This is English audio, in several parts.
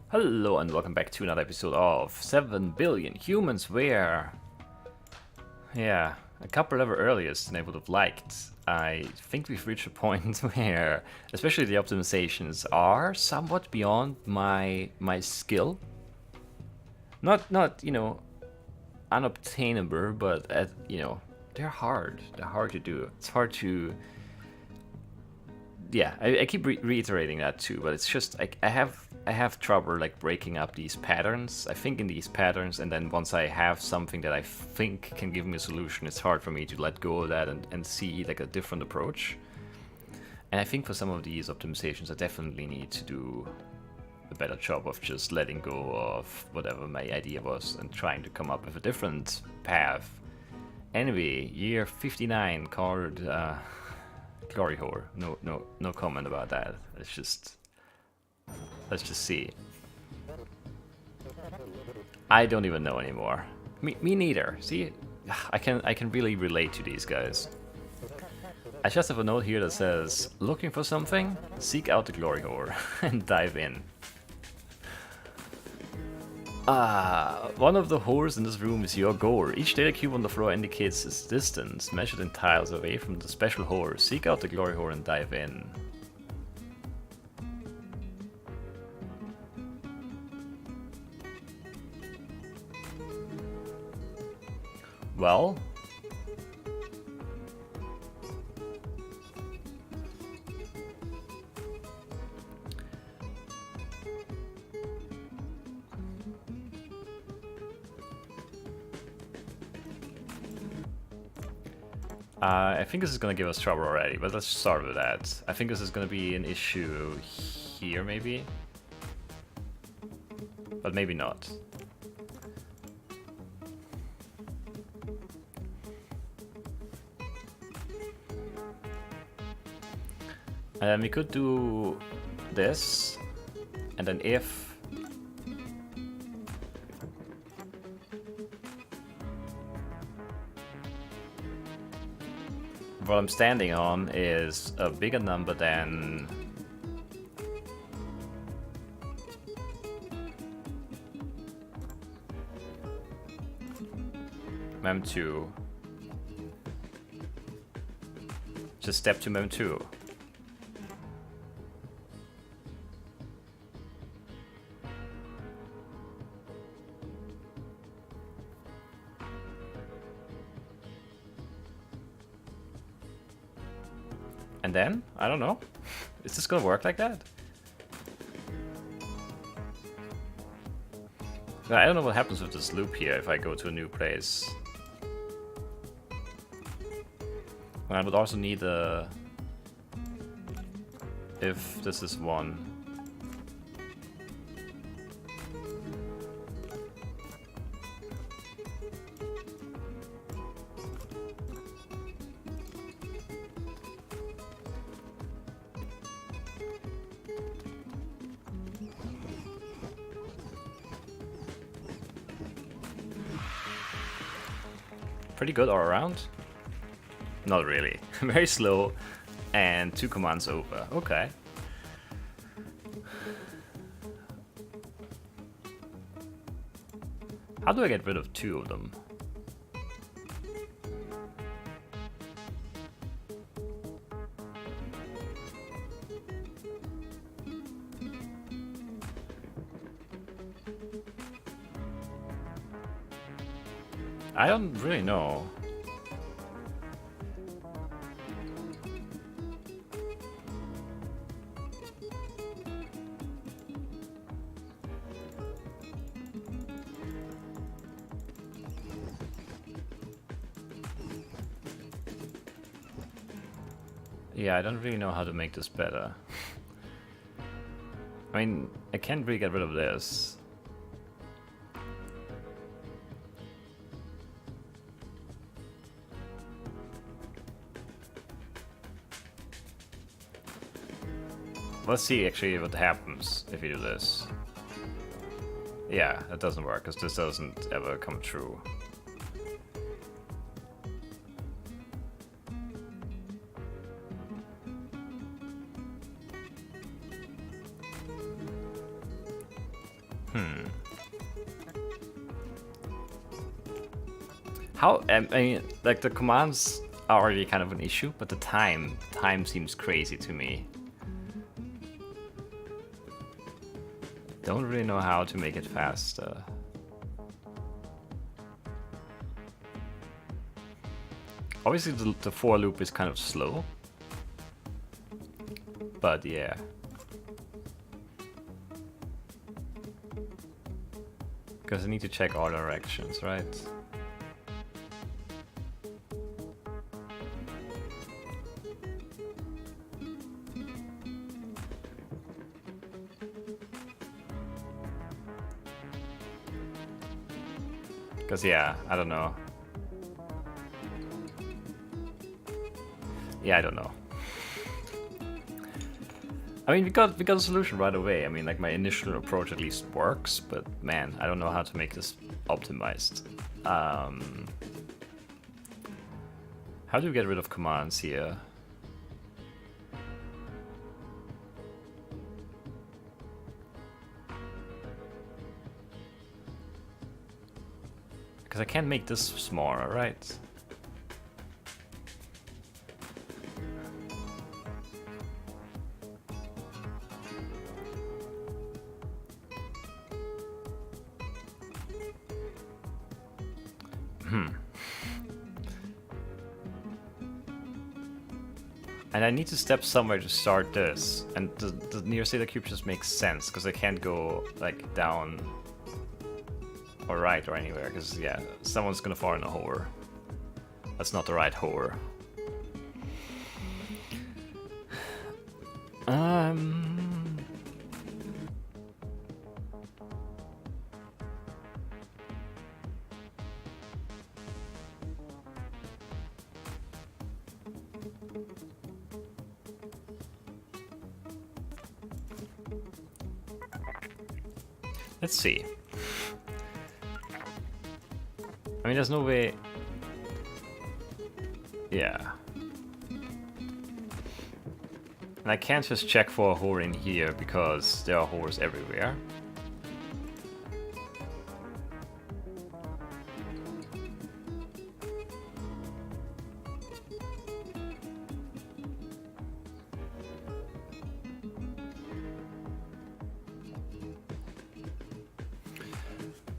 Hello and welcome back to another episode of 7 Billion Humans where, yeah, a couple level earlier than I would have liked. I think we've reached a point where, especially the optimizations are somewhat beyond my skill. Not unobtainable, but they're hard. They're hard to do. It's hard to yeah, I keep reiterating that too, but it's just like I have trouble like breaking up these patterns. I think in these patterns, and then once I have something that I think can give me a solution, it's hard for me to let go of that and see like a different approach. And I think for some of these optimizations, I definitely need to do a better job of just letting go of whatever my idea was and trying to come up with a different path. Anyway, year 59 called Glory Whore. No comment about that. Let's just see. I don't even know anymore. Me neither. See, I can really relate to these guys. I just have a note here that says, looking for something? Seek out the Glory Whore and dive in. One of the whores in this room is your goal. Each data cube on the floor indicates its distance, measured in tiles away from the special whore. Seek out the Glory Whore and dive in. Well, I think this is gonna give us trouble already, but let's start with that. I think this is gonna be an issue here, maybe? But maybe not. We could do this, and then if what I'm standing on is a bigger number than mem2, just step to mem2. And then, I don't know, is this gonna work like that? I don't know what happens with this loop here if I go to a new place. I would also need a... if this is 1. Pretty good all around. Not really. Very slow and 2 commands over. Okay. How do I get rid of 2 of them? I don't really know. Yeah, I don't really know how to make this better. I mean, I can't really get rid of this. Let's see actually what happens if you do this. Yeah, that doesn't work because this doesn't ever come true. How, I mean, like the commands are already kind of an issue, but the time seems crazy to me. Don't really know how to make it faster. Obviously the for loop is kind of slow, but yeah. Because I need to check all directions, right? Because yeah, I don't know. Yeah, I don't know. I mean, we got a solution right away. I mean, like my initial approach at least works, but man, I don't know how to make this optimized. How do we get rid of commands here? Because I can't make this smaller, right? And I need to step somewhere to start this. And the near state of cube just makes sense, because I can't go, like, down or right or anywhere, because, yeah, someone's gonna fall in a hole. That's not the right hole. Let's see. I mean, there's no way... Yeah. And I can't just check for a hole in here, because there are holes everywhere.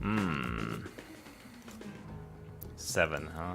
Hmm. 7, huh?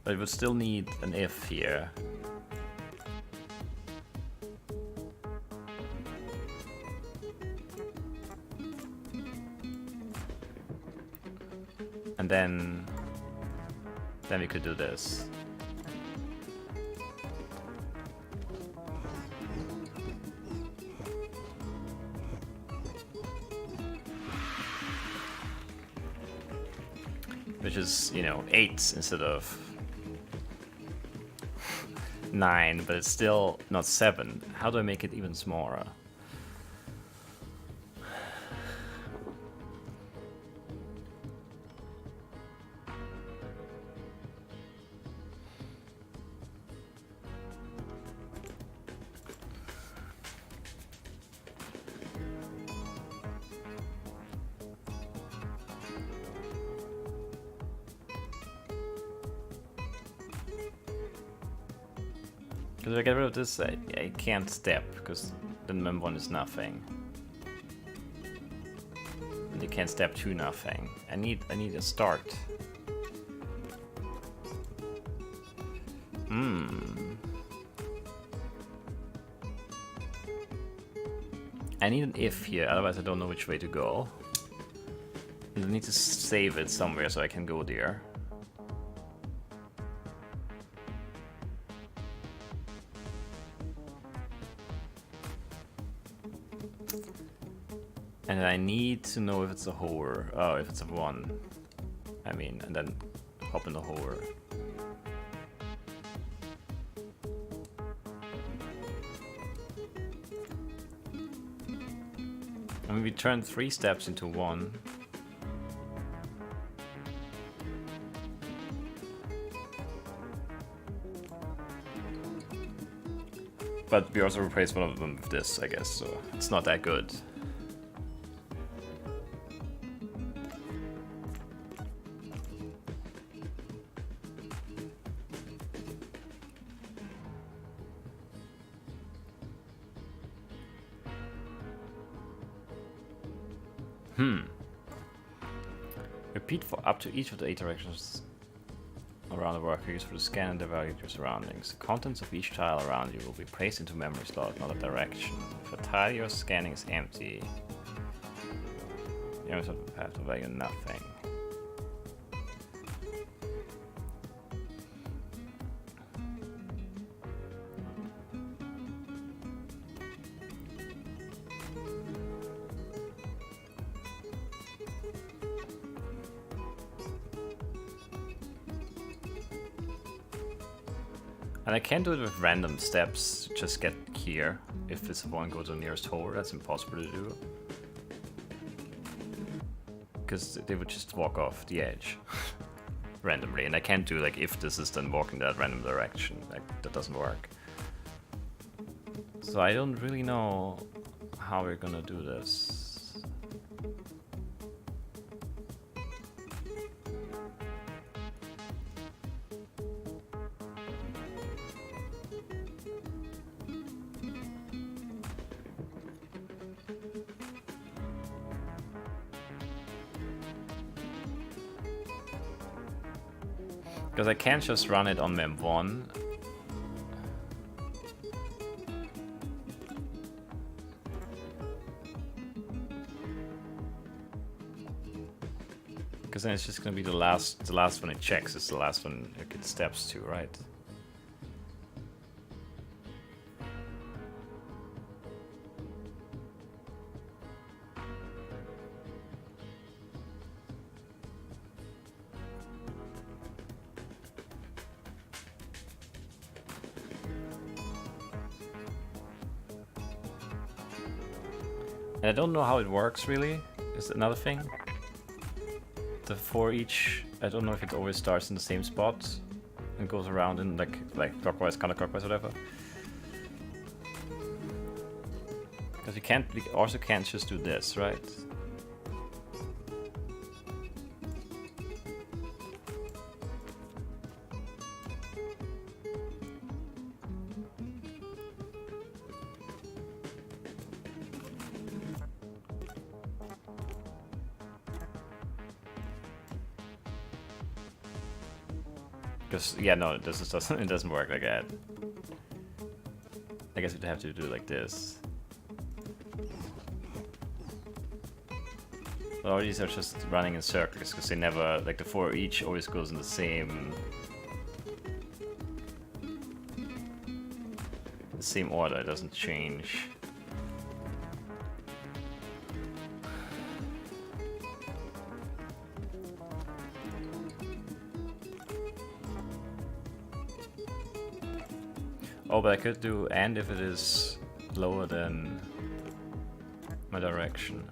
But it would still need an if here. And then we could do this. Which is, you know, 8 instead of 9, but it's still not 7. How do I make it even smaller? if I get rid of this, I can't step, because then mem1 is nothing. And you can't step to nothing. I need a start. I need an if here, otherwise I don't know which way to go. I need to save it somewhere so I can go there. And I need to know if it's a hover. Oh, if it's a 1. I mean, and then hop in the hover. And we turn 3 steps into 1. But we also replace one of them with this, I guess, so it's not that good. Repeat for up to each of the 8 directions around the worker used for the scan and evaluate your surroundings. The contents of each tile around you will be placed into memory slot, not a direction. If a tile you're scanning is empty, you have to value nothing. And I can't do it with random steps, just get here. If this one goes to the nearest hover, that's impossible to do. Because they would just walk off the edge randomly, and I can't do like if this is then walking that random direction. Like, that doesn't work. So I don't really know how we're gonna do this. Because I can't just run it on mem1. Because then it's just gonna be the last one it checks is the last one it gets steps to, right? And I don't know how it works really, is another thing. The for each, I don't know if it always starts in the same spot and goes around in like clockwise, counterclockwise, whatever. Because we also can't just do this, right? Because yeah, no, this is doesn't it doesn't work like that. I guess we'd have to do it like this. But all these are just running in circles because they never, like the for each always goes in the same order. It doesn't change. Oh, but I could do and if it is lower than my direction.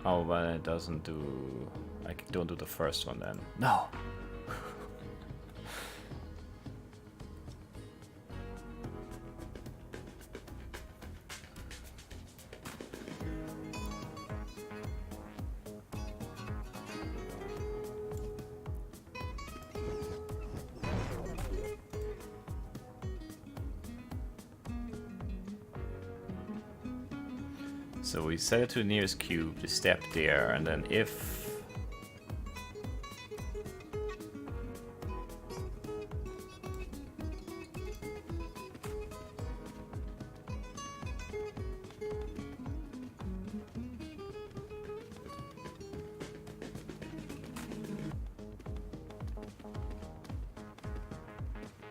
Oh, but it doesn't do... I don't do the first one then. No! So we set it to the nearest cube, the step there, and then if...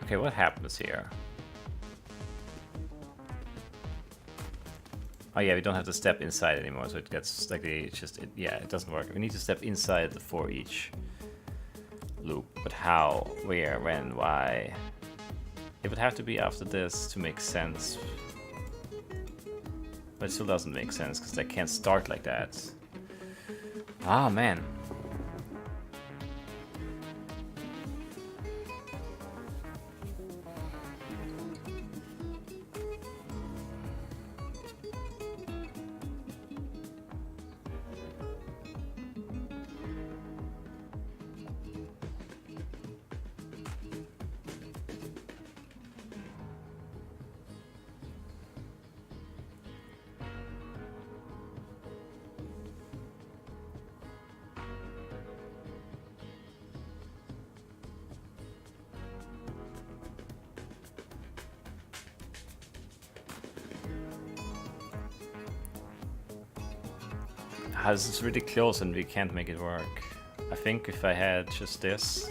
Okay, what happens here? Oh yeah, we don't have to step inside anymore, so it gets like it's just yeah, it doesn't work. We need to step inside for each loop, but how, where, when, why? It would have to be after this to make sense, but it still doesn't make sense because they can't start like that. Ah man. This is really close and we can't make it work. I think if I had just this.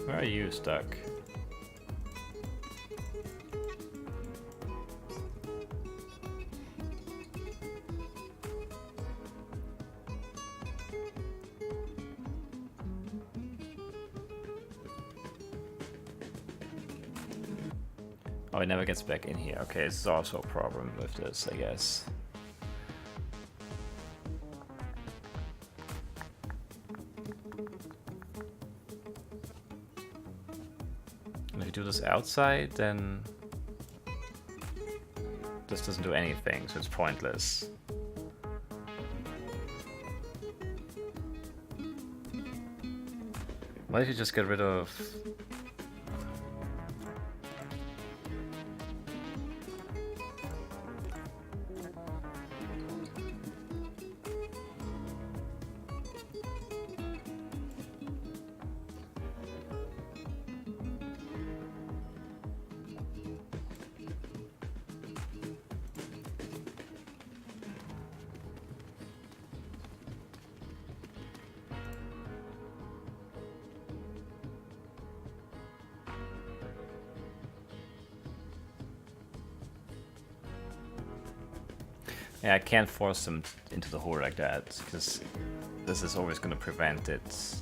Where are you stuck? Oh, it never gets back in here. Okay, this is also a problem with this, I guess. And if you do this outside, then this doesn't do anything, so it's pointless. What if you just get rid of... Yeah, I can't force them into the hole like that, because this is always going to prevent it.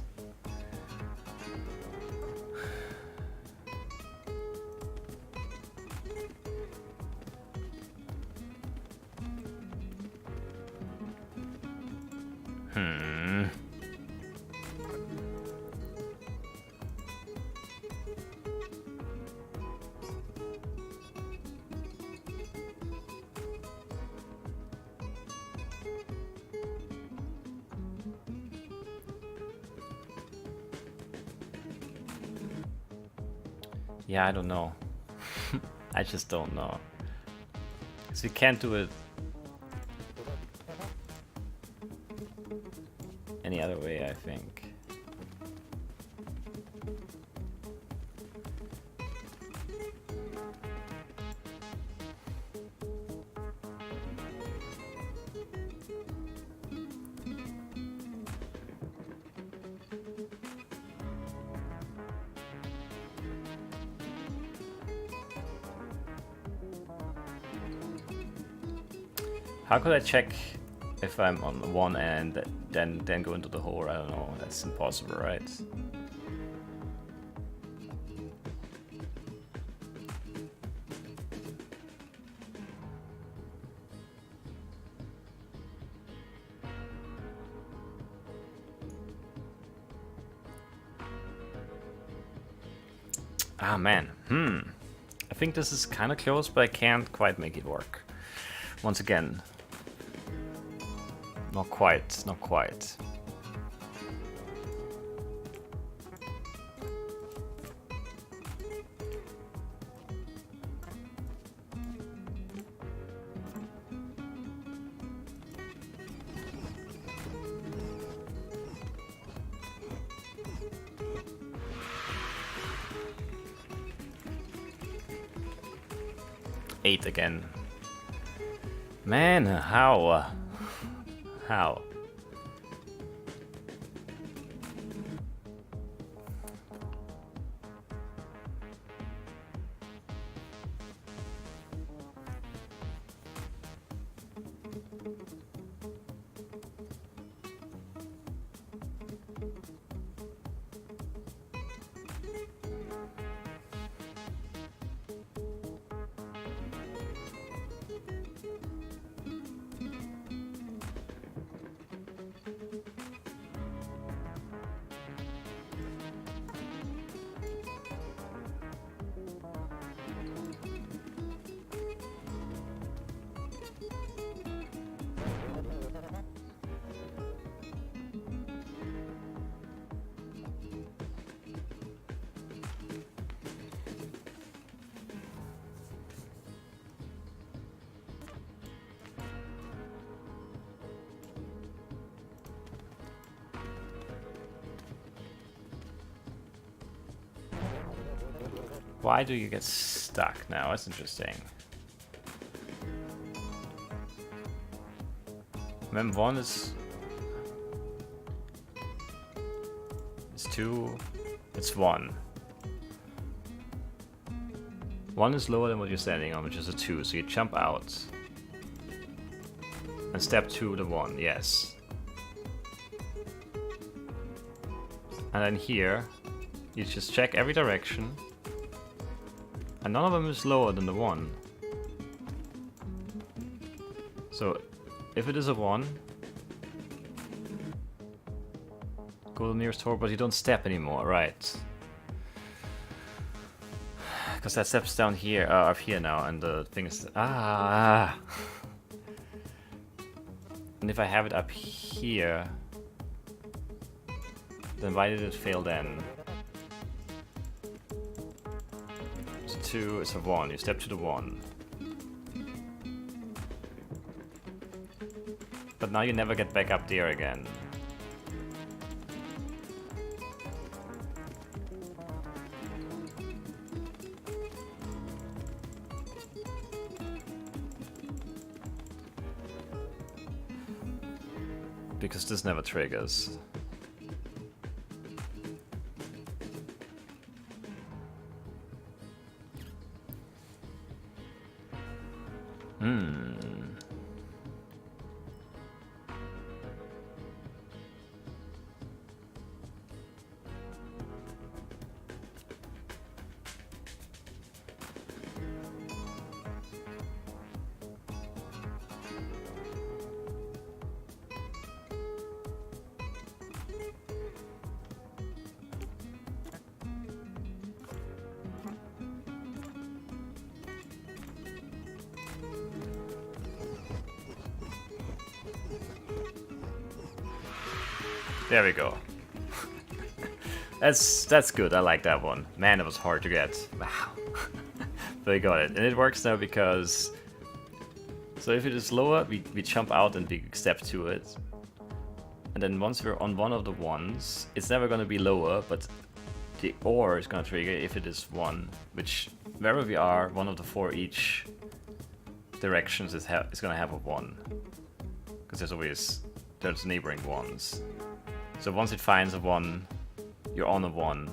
Yeah, I don't know. I just don't know. Because we can't do it any other way, I think. How could I check if I'm on the one end, then go into the hole? I don't know. That's impossible, right? Ah, man. I think this is kind of close, but I can't quite make it work. Once again. Not quite, not quite. 8 again. Man, how? How? Why do you get stuck now? That's interesting. Mem1 is 2, it's 1. 1 is lower than what you're standing on, which is a 2, so you jump out. And step 2 the 1, yes. And then here, you just check every direction. And none of them is lower than the 1. So, if it is a 1, go to the nearest door, but you don't step anymore, right? Because that steps down here, up here now, and the thing is... And if I have it up here, then why did it fail then? 2, it's a 1, you step to the 1. But now you never get back up there again. Because this never triggers. There we go. That's good. I like that one. Man, it was hard to get. Wow. But we got it. And it works now because... So if it is lower, we jump out and we step to it. And then once we're on one of the ones, it's never going to be lower, but the OR is going to trigger if it is 1. Which, wherever we are, one of the 4 each directions is going to have a 1. Because there's neighboring ones. So once it finds a 1, you're on a 1.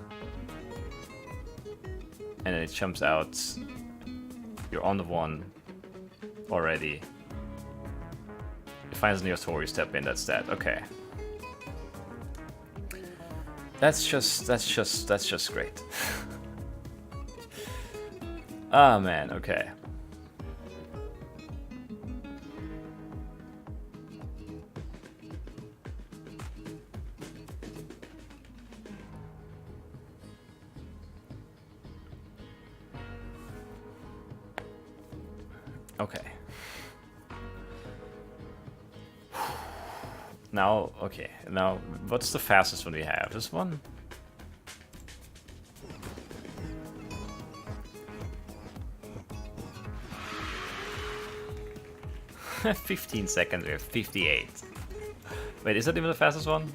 And then it jumps out, you're on the 1 already. It finds the nearest hole, you step in, that's that. Okay. That's just great. Ah, man, okay. Okay. Now, okay. Now, what's the fastest one we have? This one? $15 seconds, we have 58. Wait, is that even the fastest one?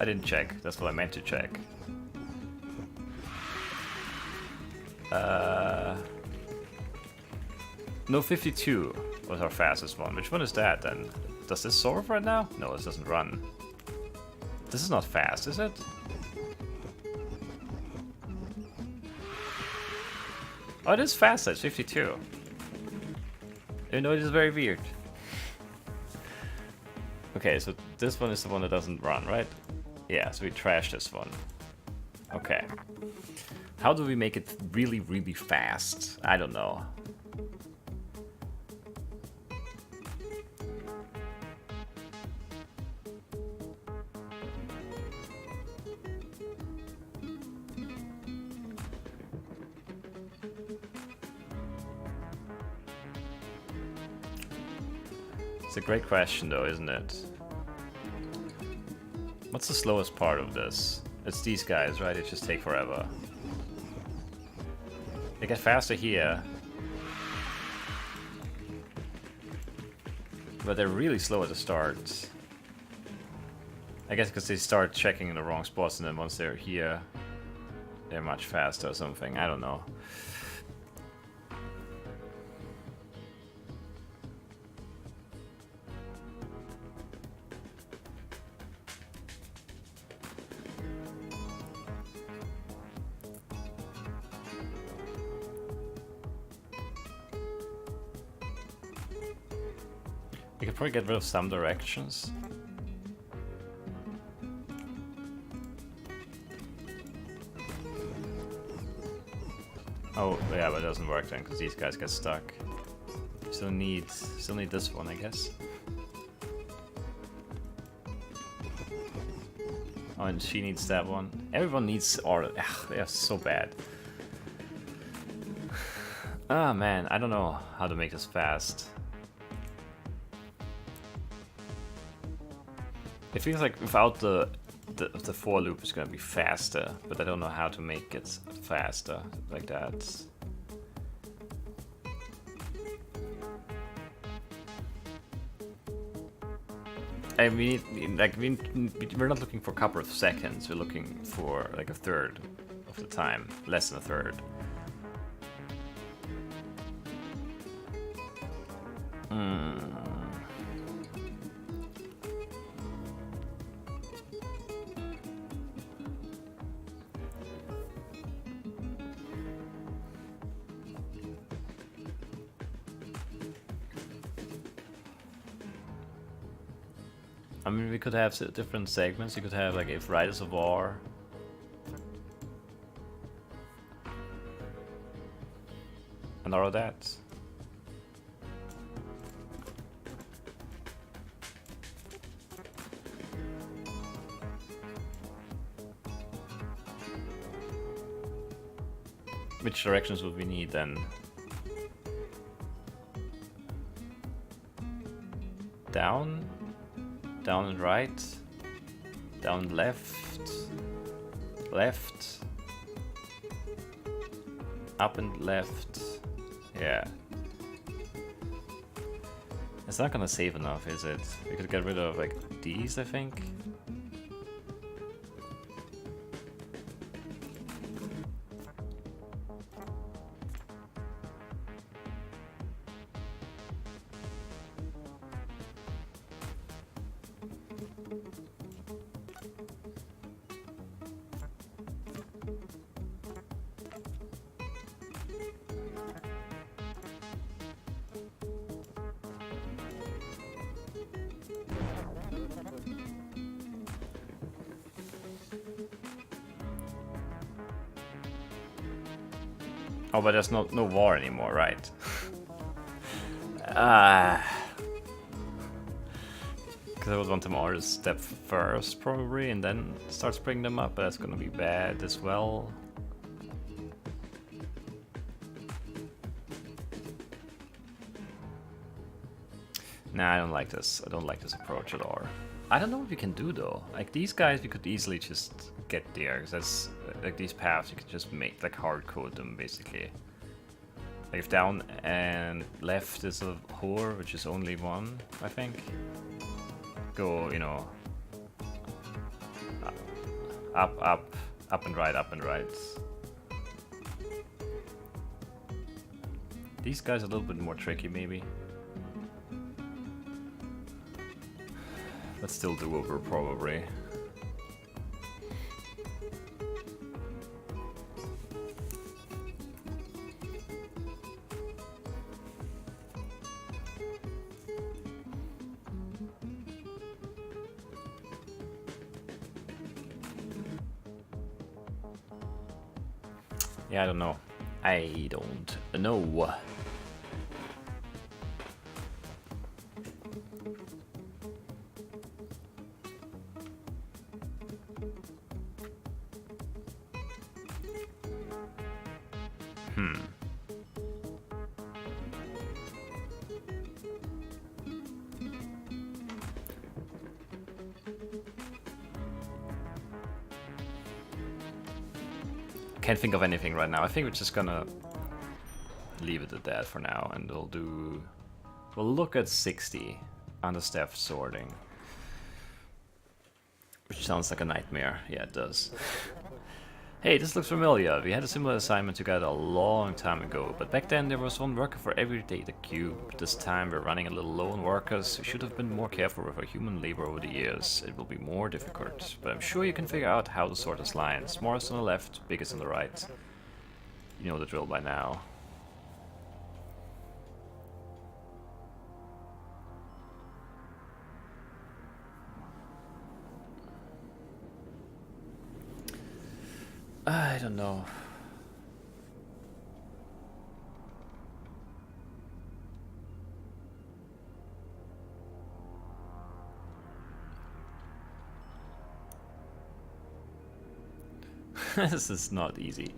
I didn't check. That's what I meant to check. No, 52 was our fastest one. Which one is that then? Does this solve right now? No, this doesn't run. This is not fast, is it? Oh, it is fast, it's 52. Even though it is very weird. Okay, so this one is the one that doesn't run, right? Yeah, so we trashed this one. Okay. How do we make it really, really fast? I don't know. It's a great question though, isn't it? What's the slowest part of this? It's these guys, right? It just take forever. They get faster here. But they're really slow at the start. I guess because they start checking in the wrong spots, and then once they're here, they're much faster or something. I don't know. We could probably get rid of some directions. Oh, yeah, but it doesn't work then, because these guys get stuck. Still need this one, I guess. Oh, and she needs that one. Everyone needs all. Ugh, they are so bad. Ah, man, I don't know how to make this fast. It feels like without the for loop it's gonna be faster, but I don't know how to make it faster like that. I mean, like we're not looking for a couple of seconds. We're looking for like a third of the time, less than a third. I mean, we could have different segments. You could have like if Riders of War. And all of that. Which directions would we need then? Down? Down and right, down left, left, up and left, yeah. It's not gonna save enough, is it? We could get rid of like these, I think. Oh, but there's no war anymore, right? Because I would want them all to step first, probably, and then start bringing them up, but that's gonna be bad as well. Nah, I don't like this. I don't like this approach at all. I don't know what we can do though. Like these guys, we could easily just get there, because that's like these paths you could just make like hard code them basically. Like if down and left is a whore, which is only one, I think. Go, you know, up and right, up and right. These guys are a little bit more tricky, maybe. But still doable, probably. Yeah, I don't know. I don't know. Can't think of anything right now. I think we're just gonna leave it at that for now, and we'll look at 60 understaffed sorting, which sounds like a nightmare. Yeah, it does. Hey, this looks familiar. We had a similar assignment together a long time ago, but back then there was one worker for every data cube. This time we're running a little low on workers. We should have been more careful with our human labor over the years. It will be more difficult, but I'm sure you can figure out how to sort this line. Smallest on the left, biggest on the right. You know the drill by now. I don't know. This is not easy.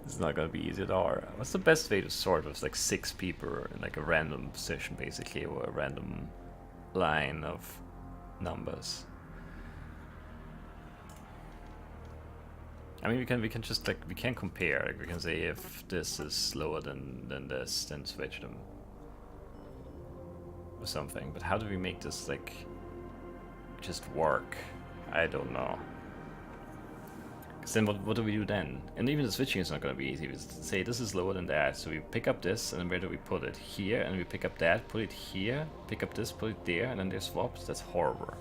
It's not gonna be easy at all. What's the best way to sort with like 6 people in like a random position, basically, or a random line of numbers? I mean, we can just like we can compare. Like we can say if this is slower than this, then switch them or something. But how do we make this like just work? I don't know. Because then what do we do then? And even the switching is not going to be easy. We say this is lower than that, so we pick up this, and then where do we put it? Here, and we pick up that, put it here, pick up this, put it there, and then they're swapped. That's horrible.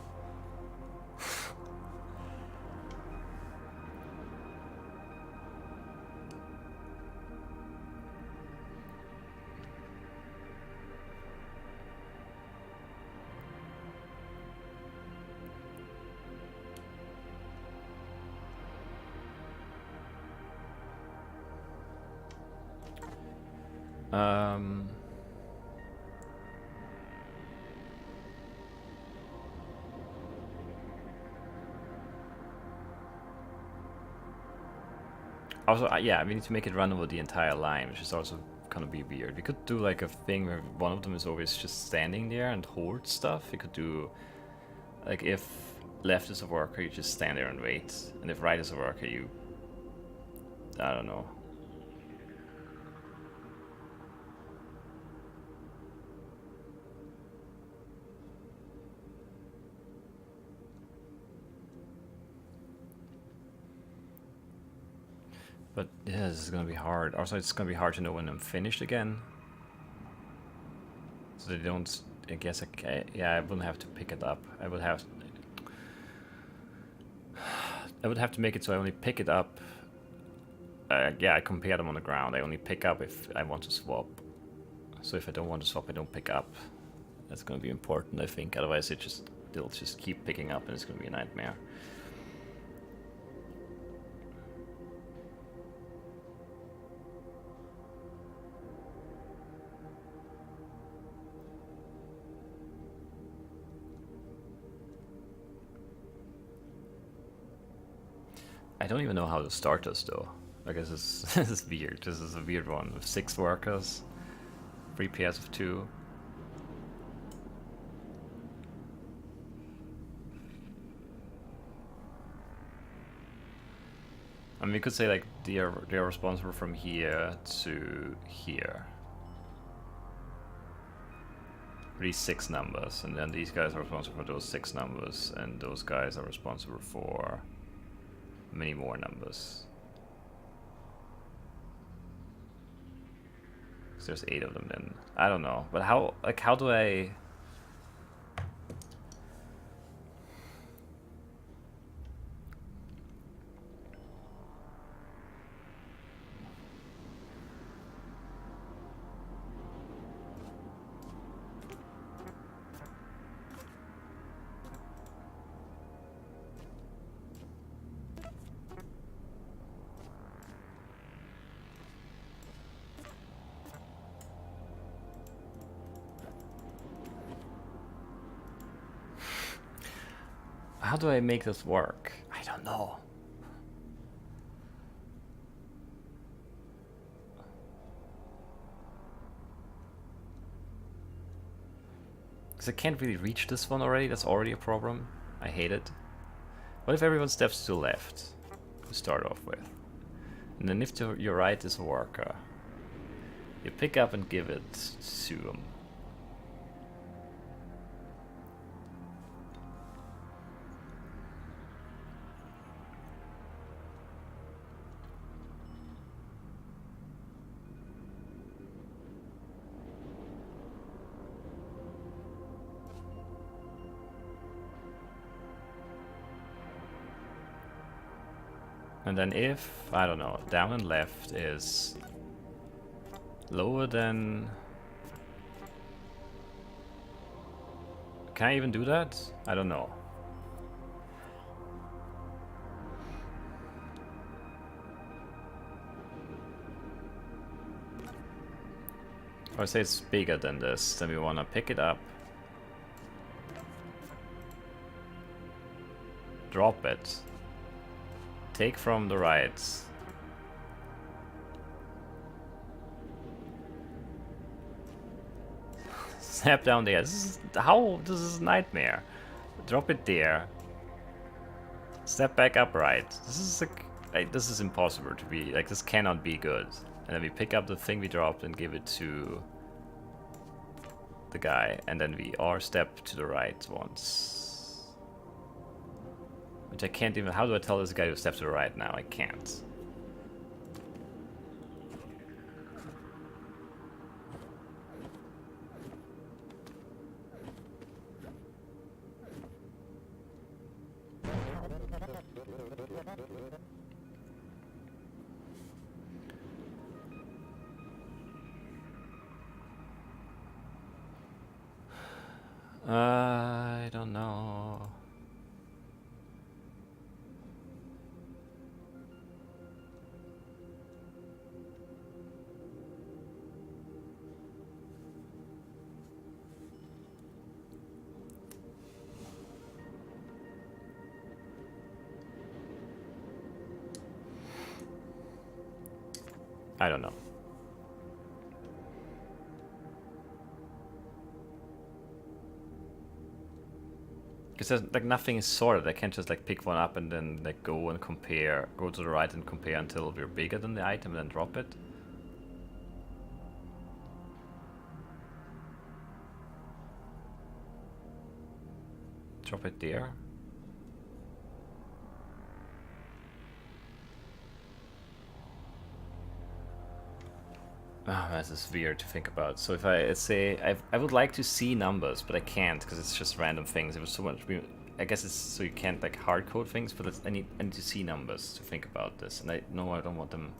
Also, yeah, we need to make it run over the entire line, which is also gonna be weird. We could do like a thing where one of them is always just standing there and hold stuff. We could do, like, if left is a worker, you just stand there and wait, and if right is a worker, you, I don't know. But yeah, this is gonna be hard. Also, it's gonna be hard to know when I'm finished again. So they don't. I guess yeah, I wouldn't have to pick it up. I would have. I would have to make it so I only pick it up. Yeah, I compare them on the ground. I only pick up if I want to swap. So if I don't want to swap, I don't pick up. That's gonna be important, I think. Otherwise, they'll just keep picking up, and it's gonna be a nightmare. I don't even know how to start this though. I guess this is weird. This is a weird one with 6 workers, 3 pairs of 2. I mean, we could say like they're responsible from here to here. These 6 numbers, and then these guys are responsible for those 6 numbers, and those guys are responsible for many more numbers. there's 8 of them then. I don't know. But how do I... How do I make this work? I don't know. Because I can't really reach this one already. That's already a problem. I hate it. What if everyone steps to the left to start off with? And then if to your right is a worker, you pick up and give it to them. And then if, I don't know, down and left is lower than... Can I even do that? I don't know. Or say it's bigger than this, then we want to pick it up. Drop it. Take from the right. Snap down there. This is a nightmare. Drop it there. Step back upright. This is impossible to be, like, this cannot be good. And then we pick up the thing we dropped and give it to the guy, and then we step to the right once. Which I can't even... How do I tell this guy to step to the right now? I can't. I don't know. I don't know. Because like nothing is sorted. I can't just like pick one up and then like go and compare, go to the right and compare until we're bigger than the item and then drop it. Drop it there. Oh, this is weird to think about. So if let's say I would like to see numbers, but I can't because it's just random things. It was so much. I guess it's so you can't like hard code things, but I need to see numbers to think about this. And I don't want them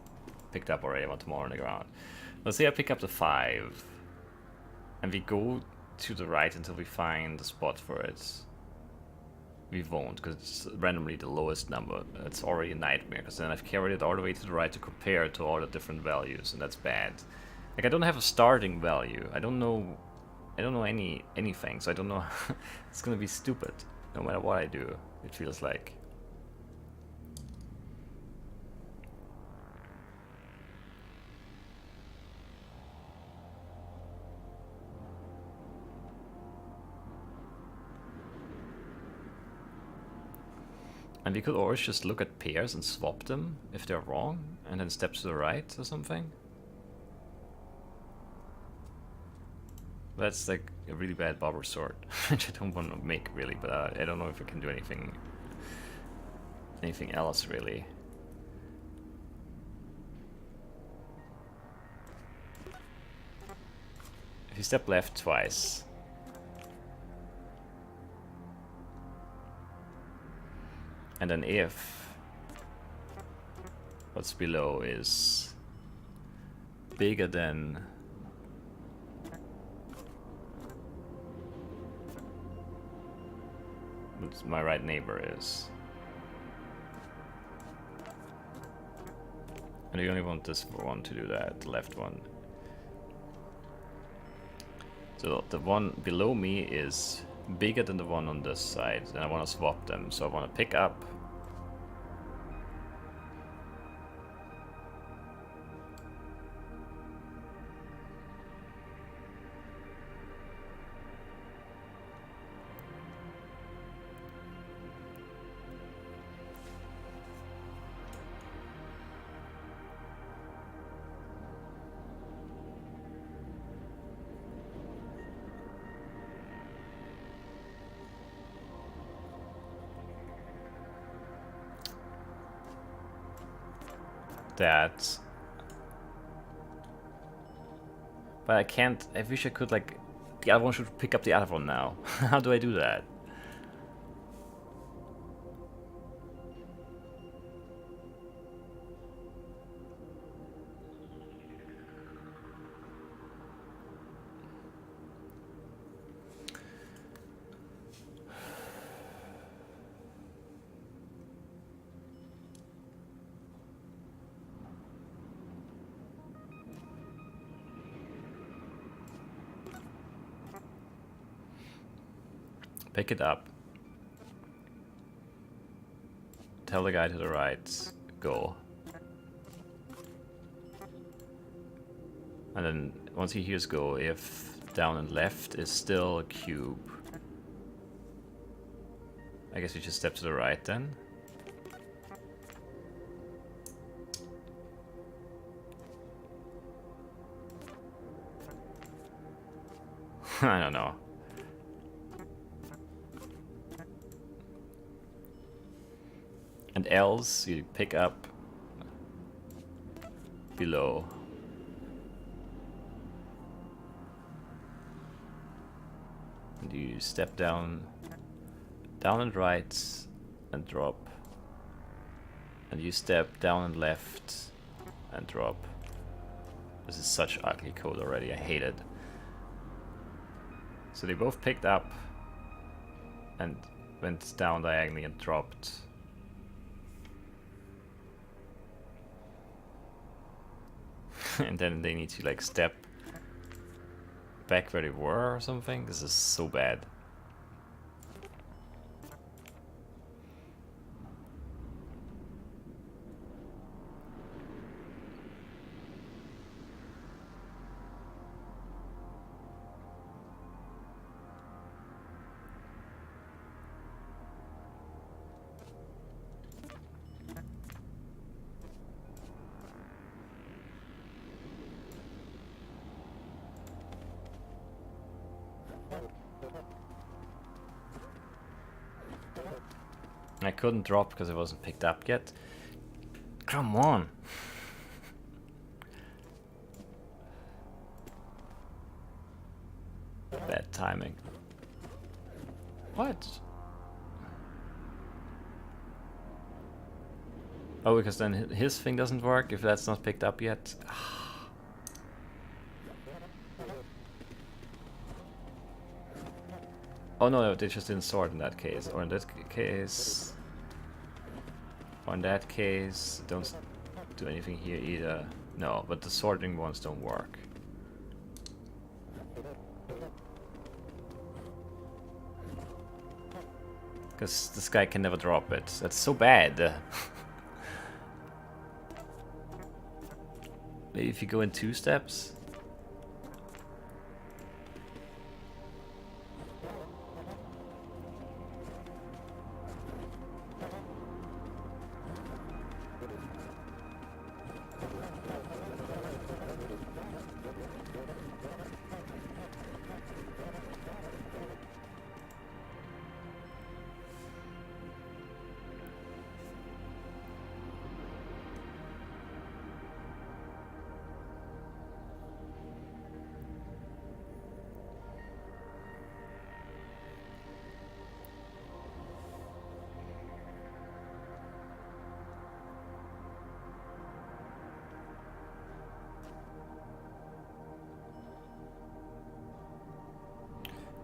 picked up already. I want them all on the ground. Let's say I pick up the 5, and we go to the right until we find the spot for it. We won't, because it's randomly the lowest number. It's already a nightmare, because then I've carried it all the way to the right to compare it to all the different values, and that's bad. Like, I don't have a starting value. I don't know anything, so I don't know. It's gonna be stupid, no matter what I do, it feels like. And we could always just look at pairs and swap them if they're wrong, and then step to the right or something. That's like a really bad bobber sort, which I don't want to make really, but I don't know if I can do anything else really. If you step left twice. And then if what's below is bigger than what my right neighbor is. And you only want this one to do that, the left one. So the one below me is bigger than the one on this side, and I want to swap them. So I want to pick up. That, but I can't. I wish I could, like, the other one should pick up the other one now. How do I do that? Pick it up. Tell the guy to the right, go. And then once he hears go, if down and left is still a cube, I guess you just step to the right then. I don't know. And else you pick up below. And you step down, down and right, and drop. And you step down and left, and drop. This is such ugly code already, I hate it. So they both picked up and went down diagonally and dropped. And then they need to, like, step back where they were or something. This is so bad. I couldn't drop because it wasn't picked up yet. Come on. Bad timing. What? Oh, because then his thing doesn't work if that's not picked up yet. Oh no, they just didn't sort in that case. Or in that case... Or in that case, don't do anything here either. No, but the sorting ones don't work. Because this guy can never drop it. That's so bad. Maybe if you go in 2 steps?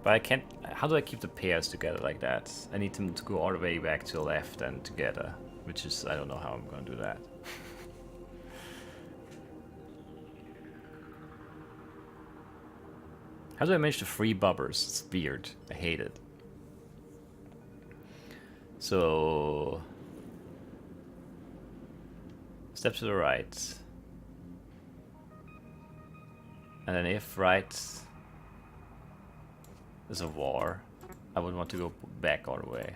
But I can't... How do I keep the pairs together like that? I need them to go all the way back to the left and together. Which is... I don't know how I'm gonna do that. How do I manage the three bubbers? It's weird. I hate it. So... Step to the right. And then if right is a war, I would want to go back all the way.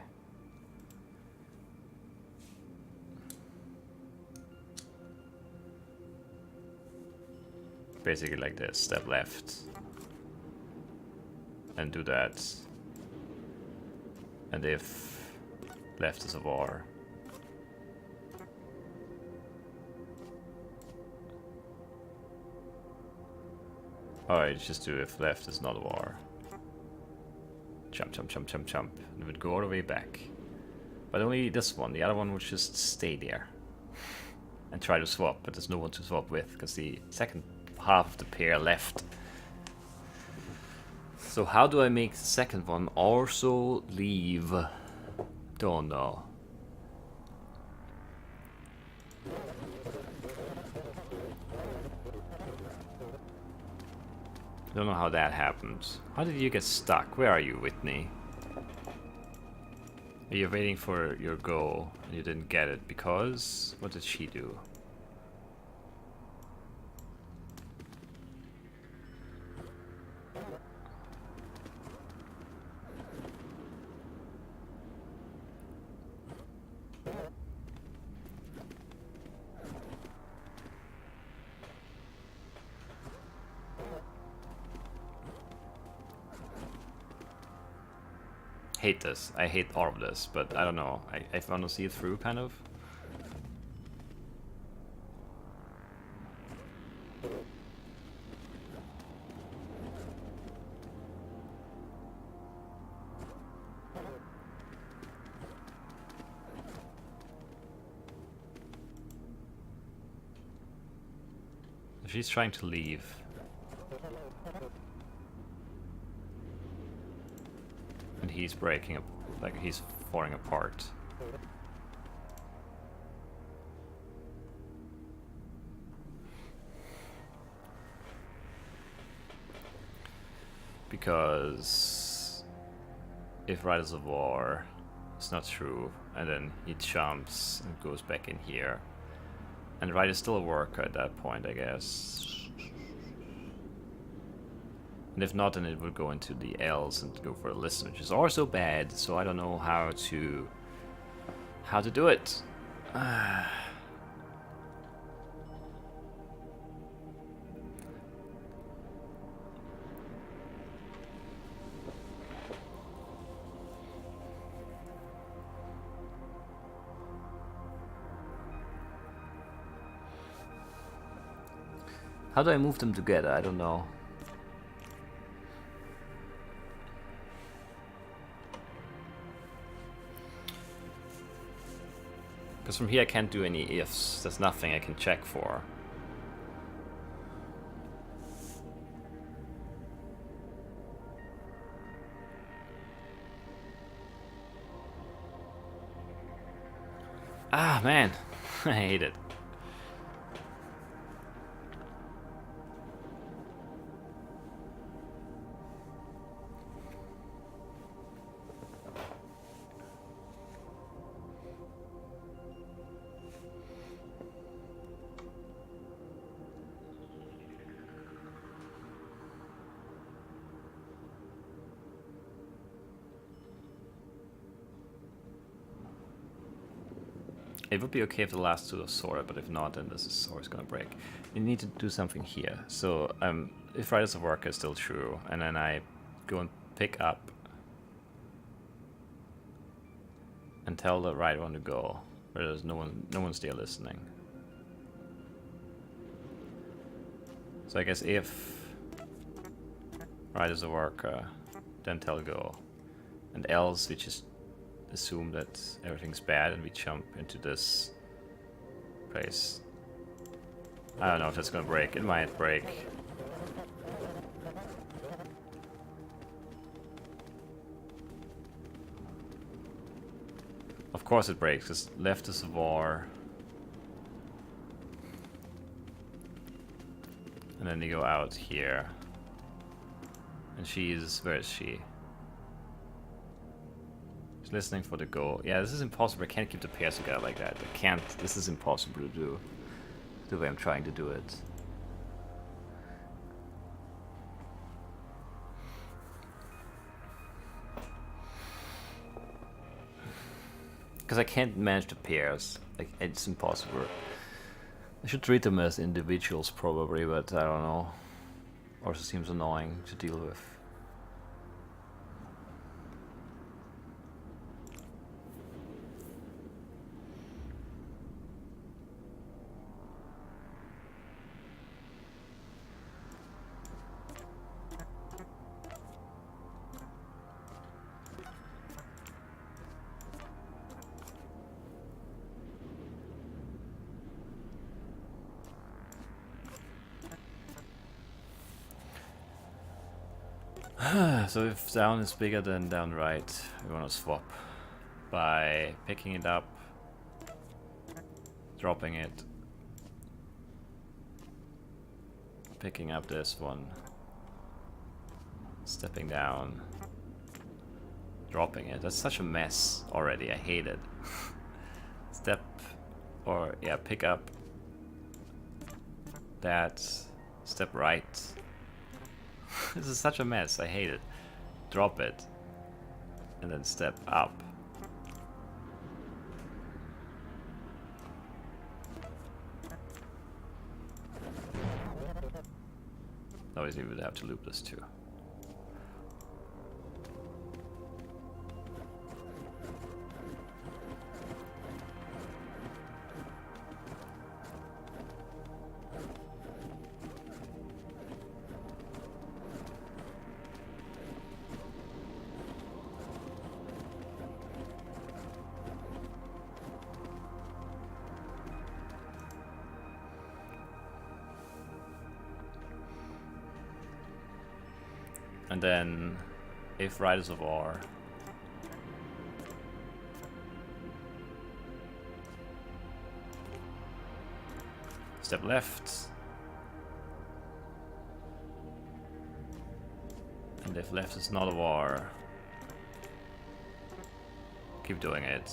Basically like this, step left. And do that. And if left is a war. Alright, just do if left is not a war. Jump, jump, jump, jump, jump. And it would go all the way back. But only this one. The other one would just stay there. And try to swap, but there's no one to swap with, because the second half of the pair left. So how do I make the second one also leave? Don't know. Don't know how that happened. How did you get stuck? Where are you, Whitney? Are you waiting for your go and you didn't get it because... What did she do? Hate this. I hate all of this, but I don't know. I want to see it through, kind of. She's trying to leave. And he's breaking up, like he's falling apart. Because if Riders of War is not true, and then he jumps and goes back in here. And Ride is still a worker at that point, I guess. And if not, then it would go into the L's and go for a listen, which is also bad. So I don't know how to do it. How do I move them together? I don't know. Because from here I can't do any ifs. There's nothing I can check for. Ah, man. I hate it. It would be okay if the last two are sorted, but if not, then this is always gonna break. You need to do something here. So, if Riders of Work is still true, and then I go and pick up and tell the right one to go, where there's no one's there listening. So I guess if Riders of Work, then tell go, and else we just assume that everything's bad and we jump into this place. I don't know if that's gonna break. It might break. Of course it breaks, because left is a var. And then you go out here. And she's... where is she? She's listening for the go. Yeah, this is impossible. I can't keep the pairs together like that. I can't. This is impossible to do. The way I'm trying to do it. Because I can't manage the pairs. Like, it's impossible. I should treat them as individuals probably, but I don't know. Also seems annoying to deal with. So if down is bigger than down right, we want to swap by picking it up, dropping it, picking up this one, stepping down, dropping it. That's such a mess already. I hate it. Step, or yeah, pick up that, step right. This is such a mess. I hate it. Drop it. And then step up. Obviously we would have to loop this too. And then, if right is of R, step left, and if left is not of R, keep doing it.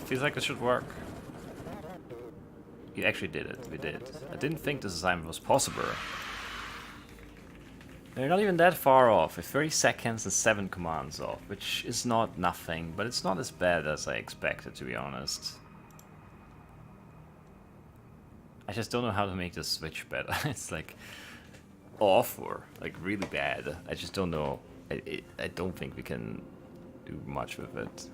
Feels like it should work. You actually did it. We did. I didn't think this assignment was possible. They're not even that far off. With 30 seconds and 7 commands off, which is not nothing, but it's not as bad as I expected, to be honest. I just don't know how to make this switch better. It's like awful, like really bad. I just don't know. I don't think we can do much with it.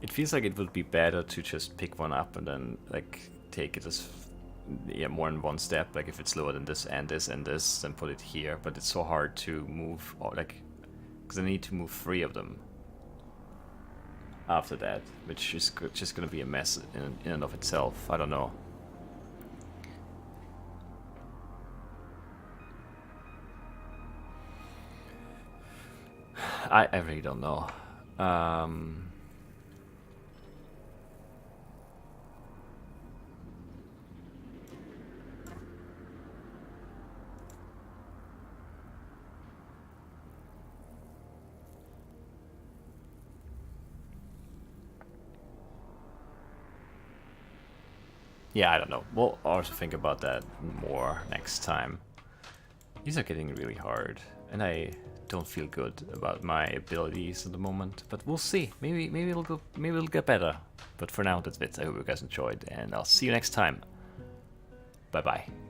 It feels like it would be better to just pick one up and then like take it as more in one step. Like if it's lower than this and this and this, then put it here. But it's so hard to move, or like, because I need to move 3 of them after that, which is just gonna be a mess in and of itself. I don't know. I really don't know. Yeah, I don't know. We'll also think about that more next time. These are getting really hard. and I don't feel good about my abilities at the moment. But we'll see. Maybe it'll get better. But for now, that's it. I hope you guys enjoyed, and I'll see you next time. Bye bye.